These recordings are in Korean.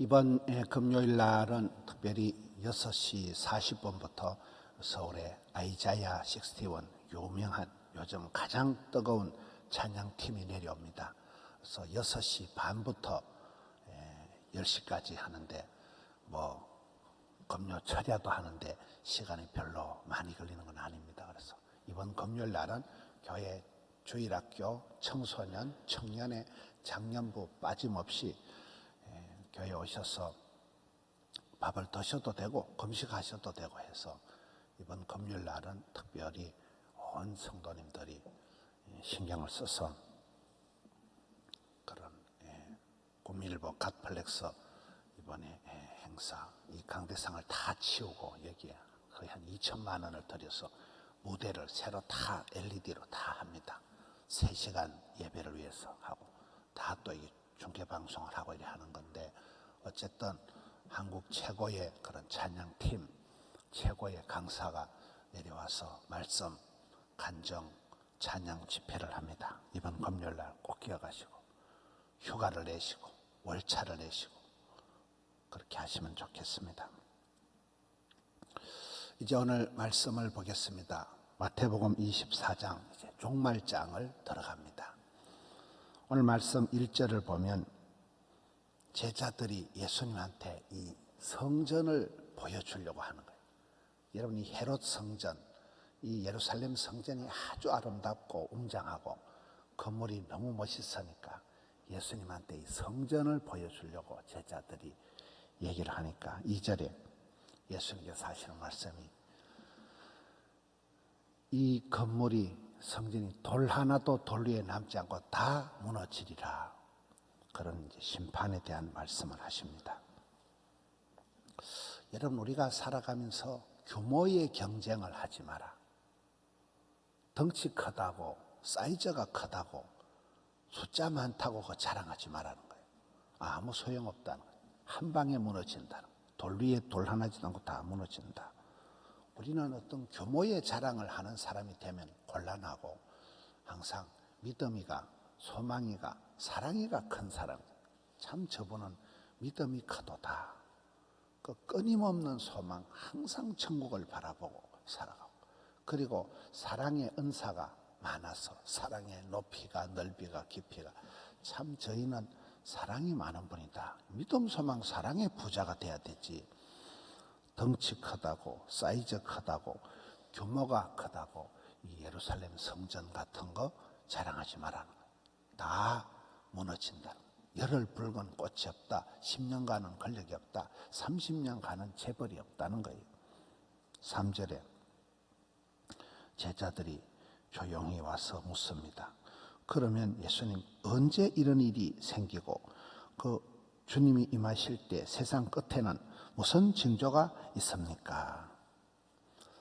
이번 금요일 날은 특별히 6시 40분부터 서울의 아이자야 61 유명한 요즘 가장 뜨거운 찬양팀이 내려옵니다. 그래서 6시 반부터 10시까지 하는데 금요 철야도 하는데 시간이 별로 많이 걸리는 건 아닙니다. 그래서 이번 금요일 날은 교회 주일학교 청소년, 청년의 장년부 빠짐없이 교회에 오셔서 밥을 드셔도 되고 금식하셔도 되고 해서 이번 금요일 날은 특별히 온 성도님들이 신경을 써서 그런 구밀보 갓플렉스 이번에 행사 이 강대상을 다 치우고 여기에 거의 한 2천만 원을 들여서 무대를 새로 다 LED로 다 합니다. 3시간 예배를 위해서 하고 다 또 이 중계방송을 하고 이래 하는 건데 어쨌든 한국 최고의 그런 찬양팀, 최고의 강사가 내려와서 말씀, 간정, 찬양 집회를 합니다. 이번 금요일 날 꼭 기억하시고 휴가를 내시고 월차를 내시고 그렇게 하시면 좋겠습니다. 이제 오늘 말씀을 보겠습니다. 마태복음 24장 이제 종말장을 들어갑니다. 오늘 말씀 1절을 보면 제자들이 예수님한테 이 성전을 보여주려고 하는 거예요. 여러분 이 헤롯 성전, 이 예루살렘 성전이 아주 아름답고 웅장하고 건물이 너무 멋있으니까 예수님한테 이 성전을 보여주려고 제자들이 얘기를 하니까 2절에 예수님께서 하시는 말씀이 이 건물이 성전이 돌 하나도 돌 위에 남지 않고 다 무너지리라. 그런 심판에 대한 말씀을 하십니다. 여러분 우리가 살아가면서 규모의 경쟁을 하지 마라. 덩치 크다고 사이즈가 크다고 숫자 많다고 그 자랑하지 말라는 거예요. 아무 소용없다는 거예요. 한 방에 무너진다는 거예요. 돌 위에 돌 하나 지도 않고 다 무너진다. 우리는 어떤 규모의 자랑을 하는 사람이 되면 곤란하고 항상 믿음이가 소망이가 사랑이가 큰 사람. 참 저분은 믿음이 크도다. 그 끊임없는 소망 항상 천국을 바라보고 살아가고 그리고 사랑의 은사가 많아서 사랑의 높이가 넓이가 깊이가 참 저희는 사랑이 많은 분이다. 믿음 소망 사랑의 부자가 돼야 되지. 덩치 크다고 사이즈 크다고 규모가 크다고 이 예루살렘 성전 같은 거 자랑하지 말라는 거예요. 다 무너진다는 거예요. 열흘 붉은 꽃이 없다. 10년간은 권력이 없다. 30년간은 재벌이 없다는 거예요. 3절에 제자들이 조용히 와서 묻습니다. 그러면 예수님 언제 이런 일이 생기고 그 주님이 임하실 때 세상 끝에는 무슨 징조가 있습니까?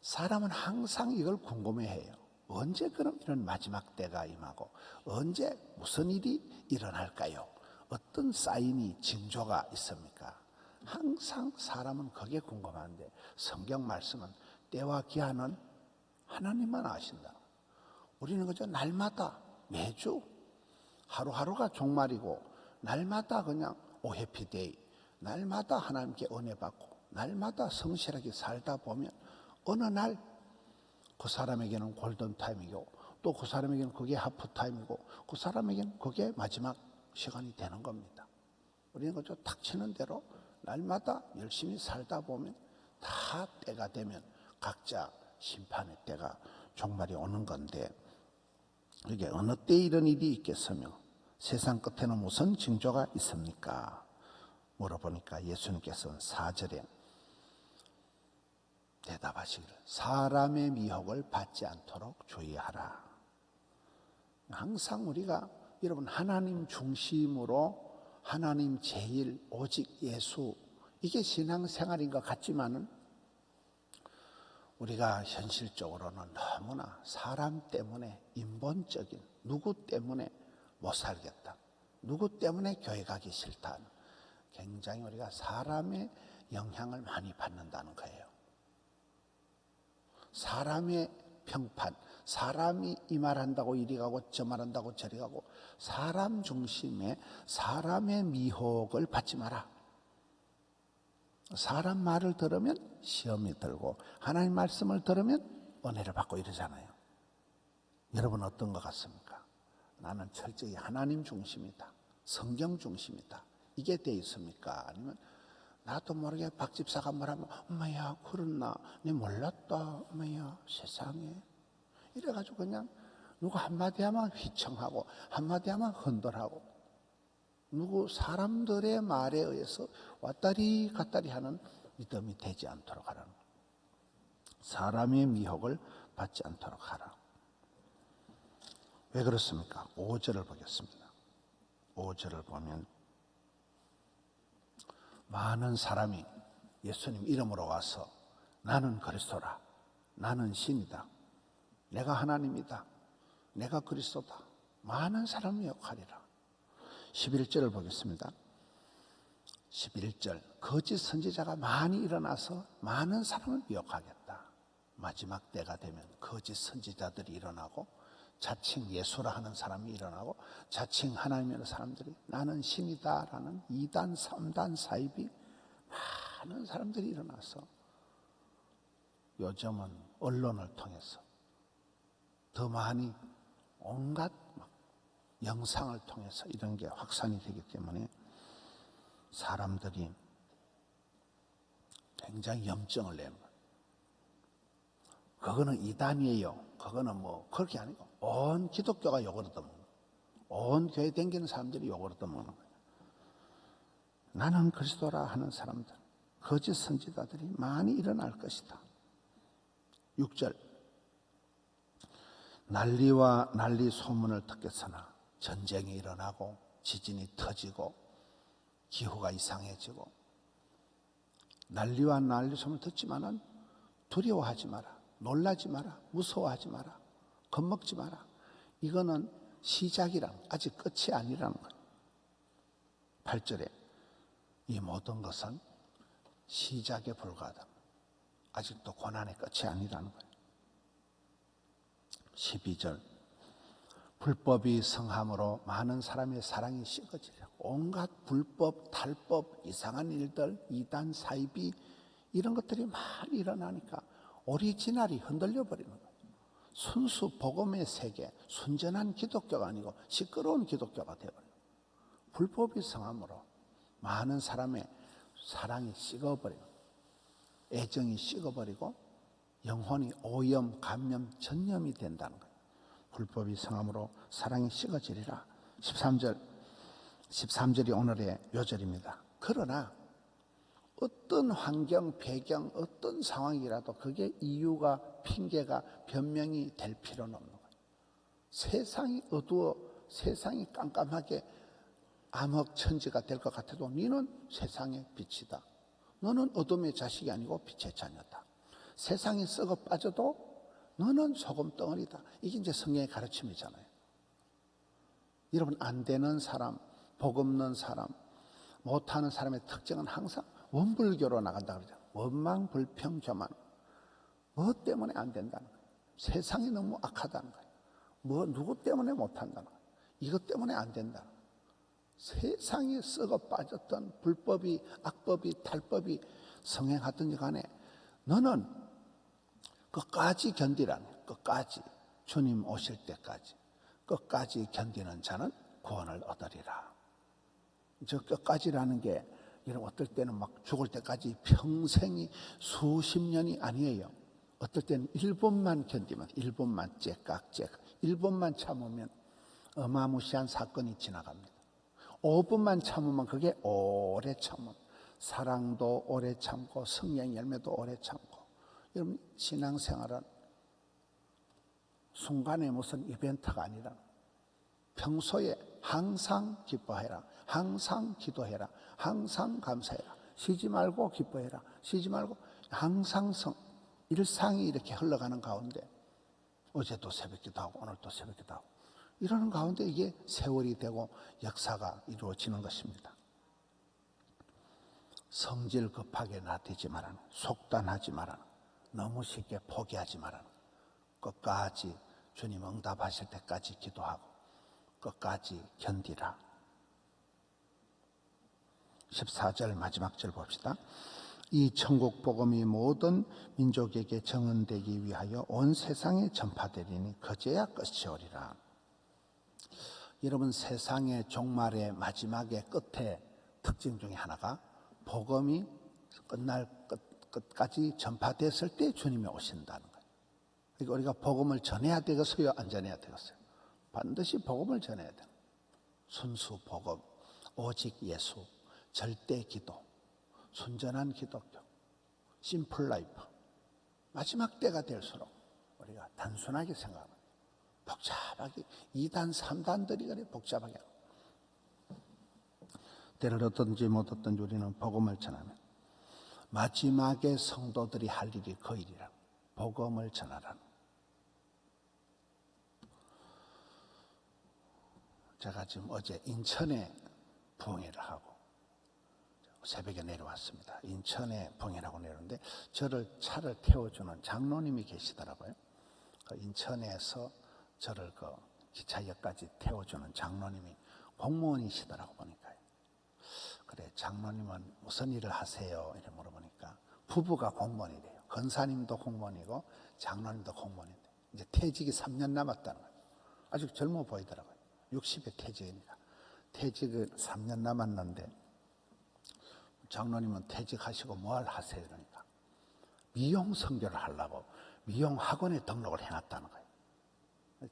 사람은 항상 이걸 궁금해해요. 언제 그럼 이런 마지막 때가 임하고 언제 무슨 일이 일어날까요? 어떤 사인이 징조가 있습니까? 항상 사람은 그게 궁금한데 성경 말씀은 때와 기한은 하나님만 아신다. 우리는 그저 날마다 매주 하루하루가 종말이고 날마다 그냥 해피데이 날마다 하나님께 은혜 받고 날마다 성실하게 살다 보면 어느 날 그 사람에게는 골든타임이고 또 그 사람에게는 그게 하프타임이고 그 사람에게는 그게 마지막 시간이 되는 겁니다. 우리는 그저 닥치는 대로 날마다 열심히 살다 보면 다 때가 되면 각자 심판의 때가 종말이 오는 건데 이게 어느 때 이런 일이 있겠으며 세상 끝에는 무슨 징조가 있습니까? 물어보니까 예수님께서는 4절에 대답하시기를 사람의 미혹을 받지 않도록 주의하라. 항상 우리가 여러분 하나님 중심으로 하나님 제일 오직 예수 이게 신앙생활인 것 같지만은 우리가 현실적으로는 너무나 사람 때문에 인본적인 누구 때문에 못 살겠다. 누구 때문에 교회 가기 싫다. 굉장히 우리가 사람의 영향을 많이 받는다는 거예요. 사람의 평판, 사람이 이 말한다고 이리 가고 저 말한다고 저리 가고 사람 중심의 사람의 미혹을 받지 마라. 사람 말을 들으면 시험이 들고 하나님 말씀을 들으면 은혜를 받고 이러잖아요. 여러분 어떤 것 같습니까? 나는 철저히 하나님 중심이다, 성경 중심이다, 이게 돼 있습니까? 아니면 나도 모르게 박 집사가 말하면 엄마야 그렇나, 내 몰랐다, 엄마야 세상에, 이래가지고 그냥 누구 한마디 하면 휘청하고 한마디 하면 흔들하고, 누구 사람들의 말에 의해서 왔다리 갔다리 하는 믿음이 되지 않도록 하라는 거예요. 사람의 미혹을 받지 않도록 하라. 왜 그렇습니까? 5절을 보겠습니다. 5절을 보면 많은 사람이 예수님 이름으로 와서 나는 그리스도라, 나는 신이다, 내가 하나님이다, 내가 그리스도다, 많은 사람이 욕하리라. 11절을 보겠습니다. 11절, 거짓 선지자가 많이 일어나서 많은 사람을 미혹하겠다. 마지막 때가 되면 거짓 선지자들이 일어나고 자칭 예수라 하는 사람이 일어나고 자칭 하나님이라는 사람들이 나는 신이다라는 2단, 3단, 사입이 많은 사람들이 일어나서 요즘은 언론을 통해서 더 많이 온갖 영상을 통해서 이런 게 확산이 되기 때문에 사람들이 굉장히 염증을 내는 거예요. 그거는 이단이에요, 그거는 뭐 그렇게 아니고 온 기독교가 욕을 얻어먹는 거예요. 온 교회 댕기는 사람들이 욕을 얻어먹는 거예요. 나는 그리스도라 하는 사람들, 거짓 선지자들이 많이 일어날 것이다. 6절, 난리와 난리 소문을 듣겠으나 전쟁이 일어나고 지진이 터지고 기후가 이상해지고 난리와 난리 소문을 듣지만은 두려워하지 마라, 놀라지 마라, 무서워하지 마라, 겁먹지 마라. 이거는 시작이란, 아직 끝이 아니라는 거예요. 8절에 이 모든 것은 시작에 불과하다, 아직도 고난의 끝이 아니라는 거예요. 12절, 불법이 성함으로 많은 사람의 사랑이 식어지려. 온갖 불법, 탈법, 이상한 일들, 이단, 사이비 이런 것들이 많이 일어나니까 오리지널이 흔들려 버리는 거예요. 순수 복음의 세계, 순전한 기독교가 아니고 시끄러운 기독교가 되어버려요. 불법이 성함으로 많은 사람의 사랑이 식어버리고 애정이 식어버리고 영혼이 오염, 감염, 전염이 된다는 거예요. 불법이 성함으로 사랑이 식어지리라. 13절이 오늘의 요절입니다. 그러나 어떤 환경, 배경, 어떤 상황이라도 그게 이유가, 핑계가, 변명이 될 필요는 없는 거예요. 세상이 어두워, 세상이 깜깜하게 암흑천지가 될 것 같아도 너는 세상의 빛이다. 너는 어둠의 자식이 아니고 빛의 자녀다. 세상이 썩어 빠져도 너는 소금 덩어리다. 이게 이제 성경의 가르침이잖아요. 여러분, 안 되는 사람, 복 없는 사람, 못하는 사람의 특징은 항상 원불교로 나간다 그러죠. 원망, 불평, 교만. 뭐 때문에 안 된다는 거예요. 세상이 너무 악하다는 거예요. 뭐 누구 때문에 못한다는 거예요. 이것 때문에 안 된다는 거예요. 세상에 썩어 빠졌던 불법이, 악법이, 탈법이 성행하든지 간에 너는 끝까지 견디라는 거예요. 끝까지. 주님 오실 때까지. 끝까지 견디는 자는 구원을 얻으리라. 저 끝까지라는 게 여러분 어떨 때는 막 죽을 때까지 평생이 수십 년이 아니에요. 어떨 때는 1분만 견디면 1분만 째깍 1분만 참으면 어마무시한 사건이 지나갑니다. 5분만 참으면 그게 오래 참음. 사랑도 오래 참고 성령 열매도 오래 참고. 여러분 신앙생활은 순간에 무슨 이벤트가 아니라 평소에 항상 기뻐해라, 항상 기도해라, 항상 감사해라, 쉬지 말고 기뻐해라, 쉬지 말고 항상 일상이 이렇게 흘러가는 가운데 어제도 새벽기도 하고 오늘도 새벽기도 하고 이러는 가운데 이게 세월이 되고 역사가 이루어지는 것입니다. 성질 급하게 나대지 말라는, 속단하지 말라는, 너무 쉽게 포기하지 말라는, 끝까지 주님 응답하실 때까지 기도하고 끝까지 견디라. 14절 마지막 절 봅시다. 이 천국 복음이 모든 민족에게 정언되기 위하여 온 세상에 전파되리니 그제야 끝이 오리라. 여러분, 세상의 종말의 마지막의 끝의 특징 중에 하나가 복음이 끝날 끝까지 전파됐을 때 주님이 오신다는 거예요. 그러니까 우리가 복음을 전해야 되겠어요? 안 전해야 되겠어요? 반드시 복음을 전해야 돼요. 순수 복음, 오직 예수, 절대 기도, 순전한 기독교, 심플 라이프. 마지막 때가 될수록 우리가 단순하게 생각합니다. 복잡하게 2단, 3단들이 그래 복잡하게 하고. 때를 얻든지 못 얻든지 우리는 복음을 전하면 마지막에 성도들이 할 일이 그 일이라. 복음을 전하라는. 제가 지금 어제 인천에 부흥회를 하고 새벽에 내려왔습니다. 인천에 부흥회라고 내려오는데 저를 차를 태워주는 장로님이 계시더라고요. 인천에서 저를 그 기차역까지 태워주는 장로님이 공무원이시더라고 보니까요. 그래, 장로님은 무슨 일을 하세요? 이렇게 물어보니까 부부가 공무원이래요. 권사님도 공무원이고 장로님도 공무원인데 이제 퇴직이 3년 남았다는 거예요. 아주 젊어 보이더라고요. 60에 퇴직이니까. 퇴직을 3년 남았는데 장로님은 퇴직하시고 뭘 하세요? 그러니까 미용 선교를 하려고 미용 학원에 등록을 해놨다는 거예요.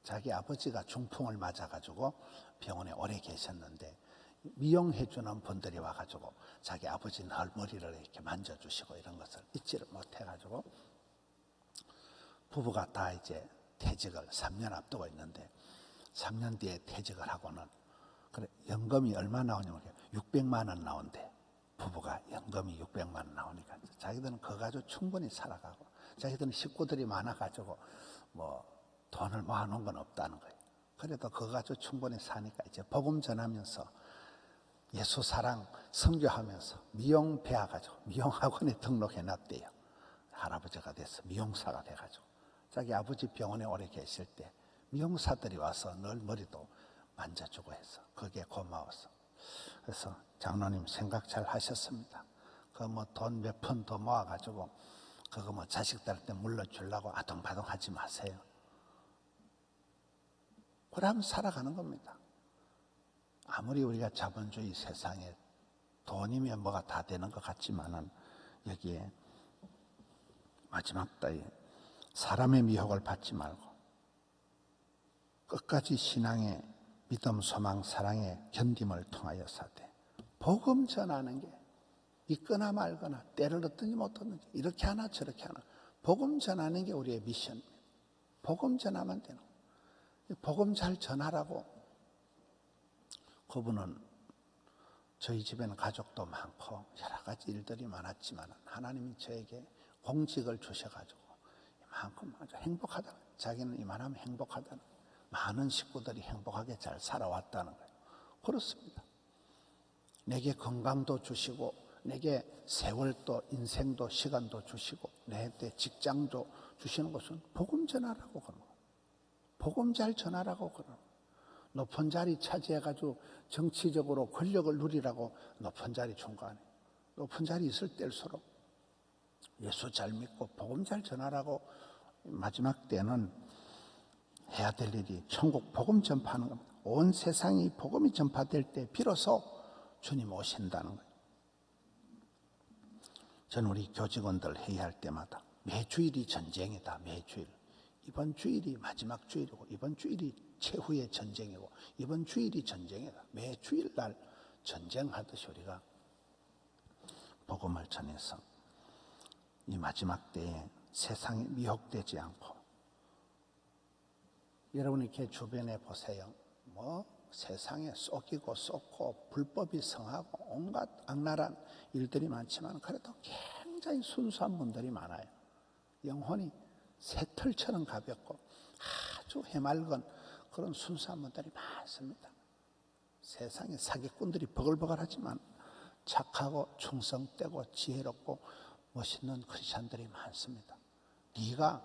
자기 아버지가 중풍을 맞아가지고 병원에 오래 계셨는데 미용해주는 분들이 와가지고 자기 아버지 늘 머리를 이렇게 만져주시고 이런 것을 잊지를 못해가지고 부부가 다 이제 퇴직을 3년 앞두고 있는데 3년 뒤에 퇴직을 하고는 그래 연금이 얼마 나오냐면 600만 원 나온대. 부부가 연금이 600만 원 나오니까 자기들은 그거 가지고 충분히 살아가고 자기들은 식구들이 많아가지고 뭐 돈을 모아놓은 건 없다는 거예요. 그래도 그거 가지고 충분히 사니까 이제 복음 전하면서 예수 사랑 선교하면서 미용 배워가지고 미용학원에 등록해놨대요. 할아버지가 돼서 미용사가 돼가지고 자기 아버지 병원에 오래 계실 때 미용사들이 와서 늘 머리도 만져주고 해서 그게 고마워서. 그래서 장로님 생각 잘 하셨습니다. 그 뭐 돈 몇 푼 더 모아가지고 그거 뭐 자식들한테 물려주려고 아동바동 하지 마세요. 그럼 살아가는 겁니다. 아무리 우리가 자본주의 세상에 돈이면 뭐가 다 되는 것 같지만은 여기에 마지막 때에 사람의 미혹을 받지 말고 끝까지 신앙의 믿음, 소망, 사랑의 견딤을 통하여 사되 복음 전하는 게 있거나 말거나 때를 얻든지 못 얻든지 이렇게 하나 저렇게 하나 복음 전하는 게 우리의 미션입니다. 복음 전하면 되는 거예요. 복음 잘 전하라고. 그분은 저희 집에는 가족도 많고 여러 가지 일들이 많았지만 하나님이 저에게 공직을 주셔가지고 이만큼 아주 행복하다. 자기는 이만하면 행복하다는 거예요. 많은 식구들이 행복하게 잘 살아왔다는 거예요. 그렇습니다. 내게 건강도 주시고 내게 세월도 인생도 시간도 주시고 내게 직장도 주시는 것은 복음 전하라고 그러는 거예요. 복음 잘 전하라고 그러는 거예요. 높은 자리 차지해가지고 정치적으로 권력을 누리라고 높은 자리 준 거 아니에요. 높은 자리 있을 때일수록 예수 잘 믿고 복음 잘 전하라고 마지막 때는 해야 될 일이 천국 복음 전파하는 겁니다. 온 세상이 복음이 전파될 때 비로소 주님 오신다는 거예요. 저는 우리 교직원들 회의할 때마다 매주일이 전쟁이다. 매주일. 이번 주일이 마지막 주일이고 이번 주일이 최후의 전쟁이고 이번 주일이 전쟁이다. 매 주일날 전쟁하듯이 우리가 복음을 전해서 이 마지막 때에 세상에 미혹되지 않고 여러분 이렇게 주변에 보세요. 뭐 세상에 속이고 쏟고 불법이 성하고 온갖 악랄한 일들이 많지만 그래도 굉장히 순수한 분들이 많아요. 영혼이 새털처럼 가볍고 아주 해맑은 그런 순수한 분들이 많습니다. 세상에 사기꾼들이 버글버글하지만 착하고 충성되고 지혜롭고 멋있는 크리스찬들이 많습니다. 네가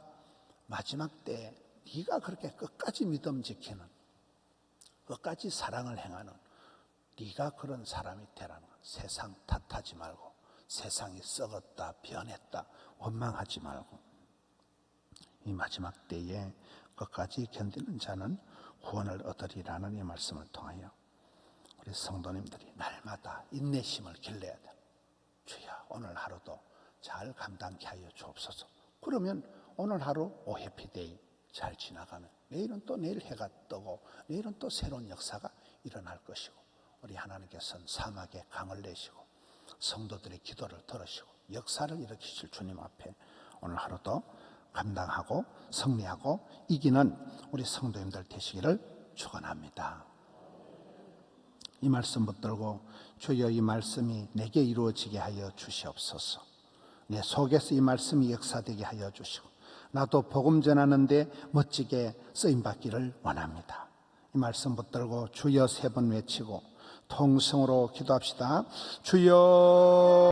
마지막 때에 네가 그렇게 끝까지 믿음 지키는 끝까지 사랑을 행하는 네가 그런 사람이 되라는 거. 세상 탓하지 말고 세상이 썩었다 변했다 원망하지 말고 이 마지막 때에 끝까지 견디는 자는 구원을 얻으리라는 이 말씀을 통하여 우리 성도님들이 날마다 인내심을 길러야 돼요. 주여 오늘 하루도 잘 감당케 하여 주옵소서. 그러면 오늘 하루 해피데이 잘 지나가면 내일은 또 내일 해가 뜨고 내일은 또 새로운 역사가 일어날 것이고 우리 하나님께서는 사막에 강을 내시고 성도들의 기도를 들으시고 역사를 일으키실 주님 앞에 오늘 하루도 감당하고 승리하고 이기는 우리 성도님들 되시기를 축원합니다. 이 말씀 붙들고 주여 이 말씀이 내게 이루어지게 하여 주시옵소서. 내 속에서 이 말씀이 역사되게 하여 주시고 나도 복음 전하는데 멋지게 쓰임받기를 원합니다. 이 말씀 붙들고 주여 3번 외치고 통성으로 기도합시다. 주여